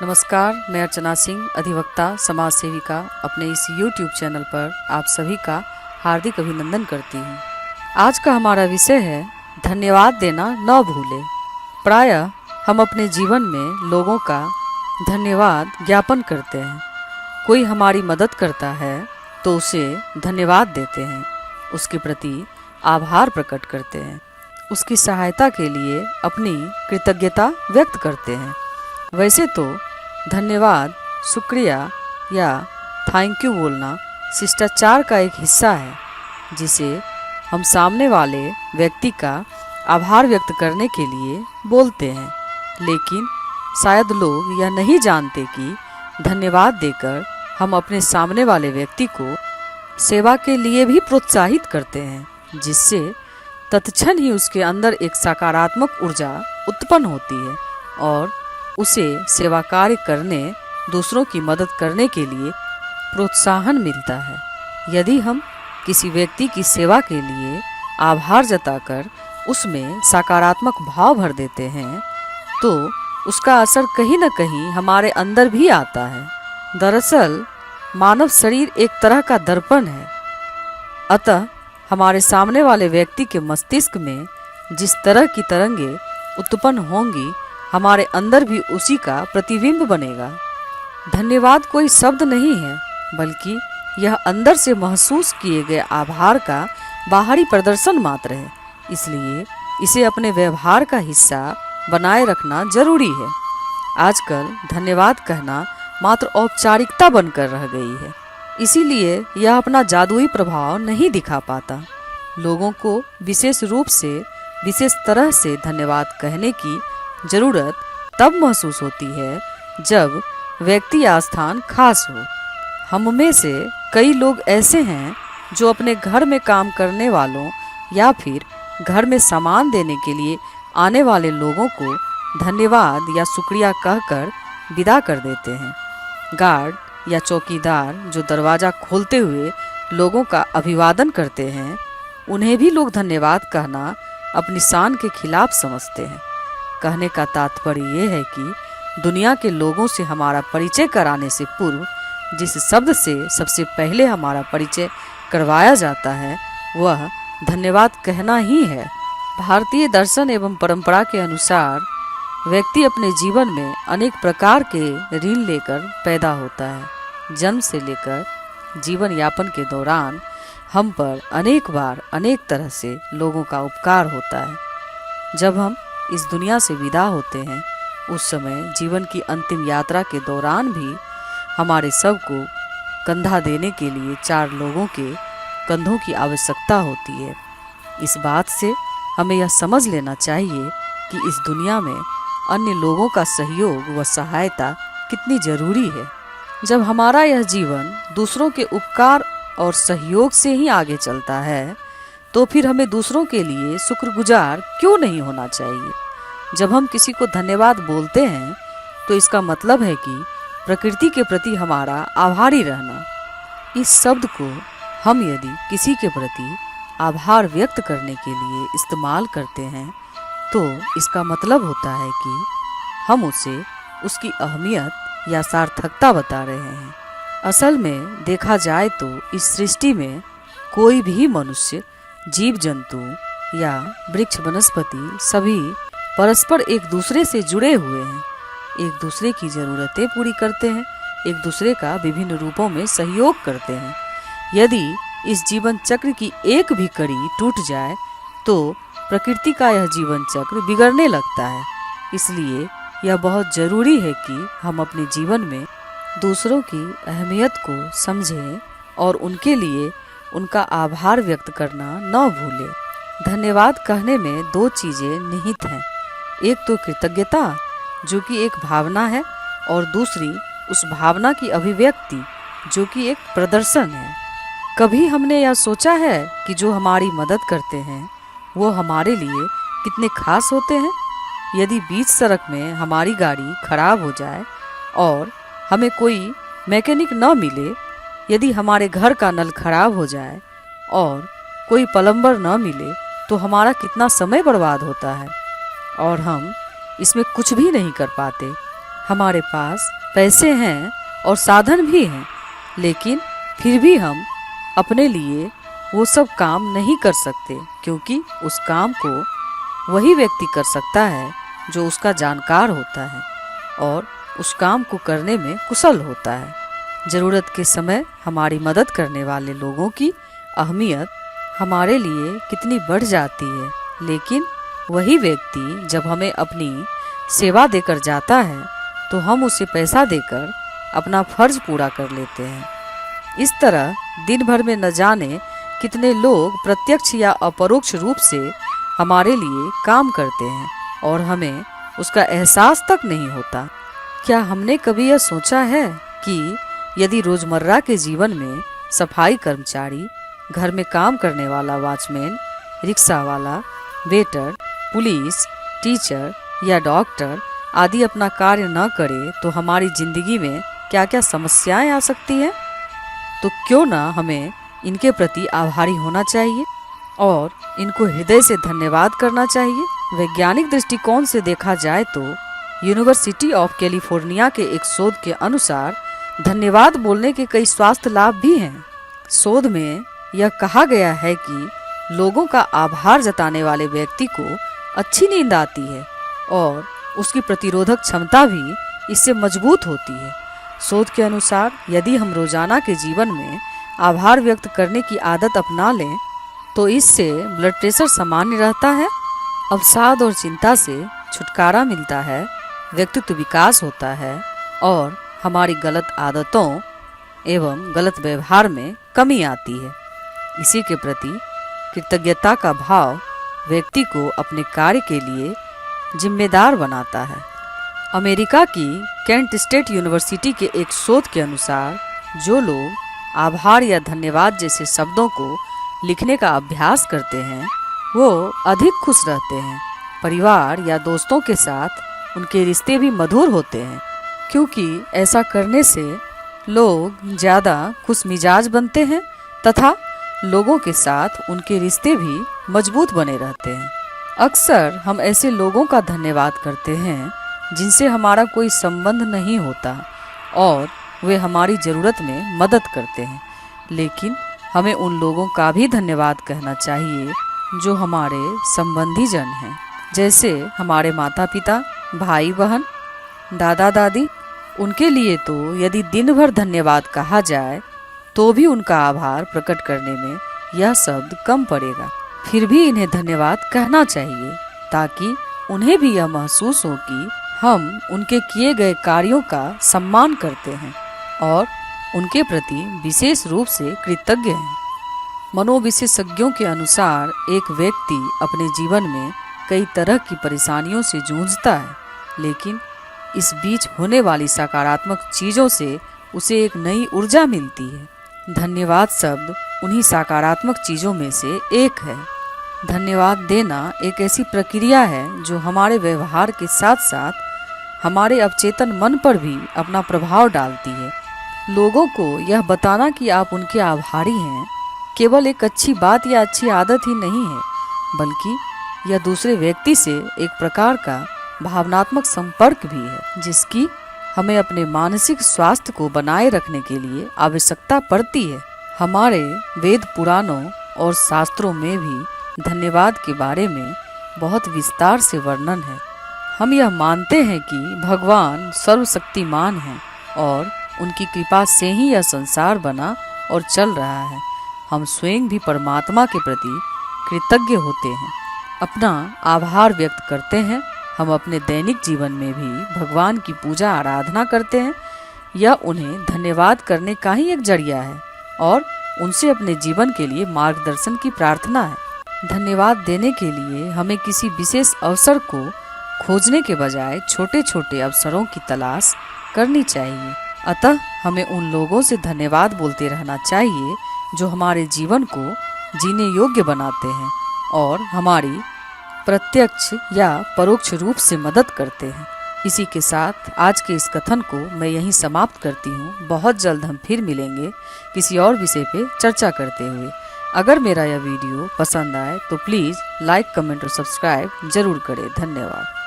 नमस्कार, मैं अर्चना सिंह, अधिवक्ता, समाज सेविका, अपने इस YouTube चैनल पर आप सभी का हार्दिक अभिनंदन करती हूँ। आज का हमारा विषय है धन्यवाद देना न भूलें। प्रायः हम अपने जीवन में लोगों का धन्यवाद ज्ञापन करते हैं। कोई हमारी मदद करता है तो उसे धन्यवाद देते हैं, उसके प्रति आभार प्रकट करते हैं, उसकी सहायता के लिए अपनी कृतज्ञता व्यक्त करते हैं। वैसे तो धन्यवाद, शुक्रिया या थैंक यू बोलना शिष्टाचार का एक हिस्सा है, जिसे हम सामने वाले व्यक्ति का आभार व्यक्त करने के लिए बोलते हैं। लेकिन शायद लोग यह नहीं जानते कि धन्यवाद देकर हम अपने सामने वाले व्यक्ति को सेवा के लिए भी प्रोत्साहित करते हैं, जिससे तत्क्षण ही उसके अंदर एक सकारात्मक ऊर्जा उत्पन्न होती है और उसे सेवा कार्य करने, दूसरों की मदद करने के लिए प्रोत्साहन मिलता है। यदि हम किसी व्यक्ति की सेवा के लिए आभार जताकर उसमें सकारात्मक भाव भर देते हैं तो उसका असर कहीं न कहीं हमारे अंदर भी आता है। दरअसल मानव शरीर एक तरह का दर्पण है, अतः हमारे सामने वाले व्यक्ति के मस्तिष्क में जिस तरह की तरंगें उत्पन्न होंगी, हमारे अंदर भी उसी का प्रतिबिंब बनेगा। धन्यवाद कोई शब्द नहीं है, बल्कि यह अंदर से महसूस किए गए आभार का बाहरी प्रदर्शन मात्र है। इसलिए इसे अपने व्यवहार का हिस्सा बनाए रखना जरूरी है। आजकल धन्यवाद कहना मात्र औपचारिकता बनकर रह गई है, इसीलिए यह अपना जादुई प्रभाव नहीं दिखा पाता। लोगों को विशेष रूप से विशेष तरह से धन्यवाद कहने की जरूरत तब महसूस होती है जब व्यक्ति या स्थान खास हो। हम में से कई लोग ऐसे हैं जो अपने घर में काम करने वालों या फिर घर में सामान देने के लिए आने वाले लोगों को धन्यवाद या शुक्रिया कहकर विदा कर देते हैं। गार्ड या चौकीदार जो दरवाज़ा खोलते हुए लोगों का अभिवादन करते हैं, उन्हें भी लोग धन्यवाद कहना अपनी शान के खिलाफ समझते हैं। कहने का तात्पर्य ये है कि दुनिया के लोगों से हमारा परिचय कराने से पूर्व जिस शब्द से सबसे पहले हमारा परिचय करवाया जाता है वह धन्यवाद कहना ही है। भारतीय दर्शन एवं परंपरा के अनुसार व्यक्ति अपने जीवन में अनेक प्रकार के ऋण लेकर पैदा होता है। जन्म से लेकर जीवन यापन के दौरान हम पर अनेक बार अनेक तरह से लोगों का उपकार होता है। जब हम इस दुनिया से विदा होते हैं, उस समय जीवन की अंतिम यात्रा के दौरान भी हमारे सब को कंधा देने के लिए 4 लोगों के कंधों की आवश्यकता होती है। इस बात से हमें यह समझ लेना चाहिए कि इस दुनिया में अन्य लोगों का सहयोग व सहायता कितनी जरूरी है। जब हमारा यह जीवन दूसरों के उपकार और सहयोग से ही आगे चलता है, तो फिर हमें दूसरों के लिए शुक्रगुजार क्यों नहीं होना चाहिए। जब हम किसी को धन्यवाद बोलते हैं तो इसका मतलब है कि प्रकृति के प्रति हमारा आभारी रहना। इस शब्द को हम यदि किसी के प्रति आभार व्यक्त करने के लिए इस्तेमाल करते हैं तो इसका मतलब होता है कि हम उसे उसकी अहमियत या सार्थकता बता रहे हैं। असल में देखा जाए तो इस सृष्टि में कोई भी मनुष्य, जीव जंतु या वृक्ष वनस्पति सभी परस्पर एक दूसरे से जुड़े हुए हैं, एक दूसरे की ज़रूरतें पूरी करते हैं, एक दूसरे का विभिन्न रूपों में सहयोग करते हैं। यदि इस जीवन चक्र की एक भी कड़ी टूट जाए तो प्रकृति का यह जीवन चक्र बिगड़ने लगता है। इसलिए यह बहुत ज़रूरी है कि हम अपने जीवन में दूसरों की अहमियत को समझें और उनके लिए उनका आभार व्यक्त करना न भूलें। धन्यवाद कहने में 2 चीज़ें निहित हैं। एक तो कृतज्ञता, जो कि एक भावना है, और दूसरी उस भावना की अभिव्यक्ति, जो कि एक प्रदर्शन है। कभी हमने यह सोचा है कि जो हमारी मदद करते हैं वो हमारे लिए कितने खास होते हैं। यदि बीच सड़क में हमारी गाड़ी खराब हो जाए और हमें कोई मैकेनिक न मिले, यदि हमारे घर का नल खराब हो जाए और कोई प्लम्बर न मिले, तो हमारा कितना समय बर्बाद होता है और हम इसमें कुछ भी नहीं कर पाते। हमारे पास पैसे हैं और साधन भी हैं, लेकिन फिर भी हम अपने लिए वो सब काम नहीं कर सकते, क्योंकि उस काम को वही व्यक्ति कर सकता है जो उसका जानकार होता है और उस काम को करने में कुशल होता है। ज़रूरत के समय हमारी मदद करने वाले लोगों की अहमियत हमारे लिए कितनी बढ़ जाती है, लेकिन वही व्यक्ति जब हमें अपनी सेवा देकर जाता है तो हम उसे पैसा देकर अपना फर्ज पूरा कर लेते हैं। इस तरह दिन भर में न जाने कितने लोग प्रत्यक्ष या अपरोक्ष रूप से हमारे लिए काम करते हैं और हमें उसका एहसास तक नहीं होता। क्या हमने कभी यह सोचा है कि यदि रोजमर्रा के जीवन में सफाई कर्मचारी, घर में काम करने वाला वॉचमैन, रिक्शा वाला, वेटर, पुलिस, टीचर या डॉक्टर आदि अपना कार्य न करे तो हमारी जिंदगी में क्या क्या समस्याएं आ सकती हैं? तो क्यों ना हमें इनके प्रति आभारी होना चाहिए और इनको हृदय से धन्यवाद करना चाहिए। वैज्ञानिक दृष्टिकोण से देखा जाए तो यूनिवर्सिटी ऑफ कैलिफोर्निया के एक शोध के अनुसार धन्यवाद बोलने के कई स्वास्थ्य लाभ भी हैं। शोध में यह कहा गया है कि लोगों का आभार जताने वाले व्यक्ति को अच्छी नींद आती है और उसकी प्रतिरोधक क्षमता भी इससे मजबूत होती है। शोध के अनुसार यदि हम रोजाना के जीवन में आभार व्यक्त करने की आदत अपना लें तो इससे ब्लड प्रेशर सामान्य रहता है, अवसाद और चिंता से छुटकारा मिलता है, व्यक्तित्व विकास होता है और हमारी गलत आदतों एवं गलत व्यवहार में कमी आती है। इसी के प्रति कृतज्ञता का भाव व्यक्ति को अपने कार्य के लिए जिम्मेदार बनाता है। अमेरिका की केंट स्टेट यूनिवर्सिटी के एक शोध के अनुसार जो लोग आभार या धन्यवाद जैसे शब्दों को लिखने का अभ्यास करते हैं वो अधिक खुश रहते हैं। परिवार या दोस्तों के साथ उनके रिश्ते भी मधुर होते हैं, क्योंकि ऐसा करने से लोग ज़्यादा खुश मिजाज बनते हैं तथा लोगों के साथ उनके रिश्ते भी मजबूत बने रहते हैं। अक्सर हम ऐसे लोगों का धन्यवाद करते हैं जिनसे हमारा कोई संबंध नहीं होता और वे हमारी ज़रूरत में मदद करते हैं, लेकिन हमें उन लोगों का भी धन्यवाद कहना चाहिए जो हमारे संबंधी जन हैं, जैसे हमारे माता पिता, भाई बहन, दादा दादी। उनके लिए तो यदि दिन भर धन्यवाद कहा जाए तो भी उनका आभार प्रकट करने में यह शब्द कम पड़ेगा। फिर भी इन्हें धन्यवाद कहना चाहिए ताकि उन्हें भी यह महसूस हो कि हम उनके किए गए कार्यों का सम्मान करते हैं और उनके प्रति विशेष रूप से कृतज्ञ हैं। मनोविशेषज्ञों के अनुसार एक व्यक्ति अपने जीवन में कई तरह की परेशानियों से जूझता है, लेकिन इस बीच होने वाली सकारात्मक चीज़ों से उसे एक नई ऊर्जा मिलती है। धन्यवाद शब्द उन्हीं सकारात्मक चीज़ों में से एक है। धन्यवाद देना एक ऐसी प्रक्रिया है जो हमारे व्यवहार के साथ साथ हमारे अवचेतन मन पर भी अपना प्रभाव डालती है। लोगों को यह बताना कि आप उनके आभारी हैं केवल एक अच्छी बात या अच्छी आदत ही नहीं है, बल्कि यह दूसरे व्यक्ति से एक प्रकार का भावनात्मक संपर्क भी है जिसकी हमें अपने मानसिक स्वास्थ्य को बनाए रखने के लिए आवश्यकता पड़ती है। हमारे वेद पुराणों और शास्त्रों में भी धन्यवाद के बारे में बहुत विस्तार से वर्णन है। हम यह मानते हैं कि भगवान सर्वशक्तिमान हैं और उनकी कृपा से ही यह संसार बना और चल रहा है। हम स्वयं भी परमात्मा के प्रति कृतज्ञ होते हैं, अपना आभार व्यक्त करते हैं। हम अपने दैनिक जीवन में भी भगवान की पूजा आराधना करते हैं। यह उन्हें धन्यवाद करने का ही एक जरिया है और उनसे अपने जीवन के लिए मार्गदर्शन की प्रार्थना है। धन्यवाद देने के लिए हमें किसी विशेष अवसर को खोजने के बजाय छोटे छोटे अवसरों की तलाश करनी चाहिए। अतः हमें उन लोगों से धन्यवाद बोलते रहना चाहिए जो हमारे जीवन को जीने योग्य बनाते हैं और हमारी प्रत्यक्ष या परोक्ष रूप से मदद करते हैं। इसी के साथ आज के इस कथन को मैं यहीं समाप्त करती हूँ। बहुत जल्द हम फिर मिलेंगे किसी और विषय पे चर्चा करते हुए। अगर मेरा यह वीडियो पसंद आए तो प्लीज़ लाइक, कमेंट और सब्सक्राइब जरूर करें। धन्यवाद।